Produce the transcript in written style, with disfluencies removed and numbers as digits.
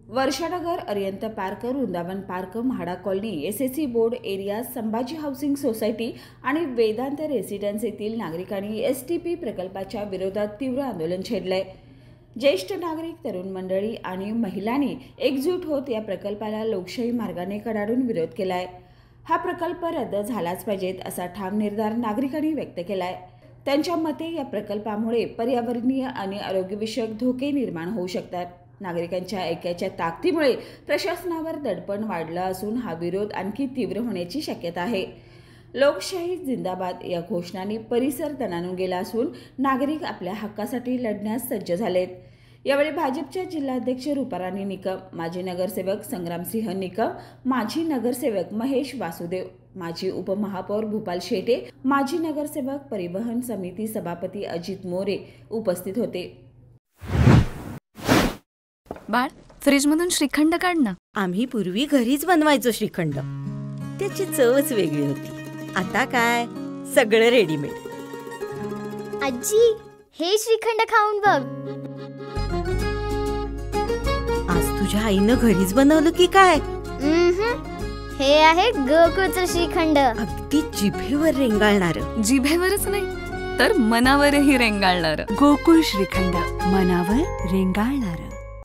वर्षानगर, Ariyant park, Vrindavan park, MHADA colony, SSC board area, Sambhaji housing society आणि Vedant residence येथील नागरिकांनी एसटीपी प्रकल्पाच्या विरोधात तीव्र आंदोलन छेडलंय। ज्येष्ठ नागरिक, तरुण मंडळी आणि महिलांनी एकजूट होत या प्रकल्पाला लोकशाही मार्गाने कडाडून विरोध केलाय। हा प्रकल्प रद्द झालाच पाहिजेत असा ठाम निर्धार नागरिकांनी व्यक्त केलाय। त्यांच्या मते या प्रकल्पामुळे पर्यावरणीय आणि आरोग्यविषयक धोके निर्माण होऊ शकतात। नागरिकांच्या ऐक्याच्या ताकदीमुळे प्रशासनावर दडपण वाढलं असून हा विरोध आणखी तीव्र होण्याची शक्यता आहे। लोकशाही जिंदाबाद या घोषणांनी परिसर दणाणून गेला असून नागरिक आपल्या हक्कासाठी लढण्यास सज्ज झालेत। यावेळी भाजपच्या जिल्हाध्यक्ष रूपाराणी निकम, माजी नगरसेवक संग्रामसिंह निकम, माजी नगरसेवक महेश वासुदेव, माजी उपमहापौर भूपाल शेटे, माजी नगरसेवक परिवहन समिती सभापती अजित मोरे उपस्थित होते। बाळ, फ्रीजमधून श्रीखंड काढ ना। आम्ही पूर्वी घरीच बनवायचो श्रीखंड, त्याची चवच वेगळी होती। आता काय सगळं रेडीमेड। आजी, हे श्रीखंड खाऊन बघ। आज तुझ्या आईनं घरीच बनवलं की काय? हे आहे गोकुळचं श्रीखंड। अगदी जिभेवर रेंगाळणार। जिभेवरच नाही तर मनावरही रेंगाळणार। गोकुळ श्रीखंड, मनावर रेंगाळणार।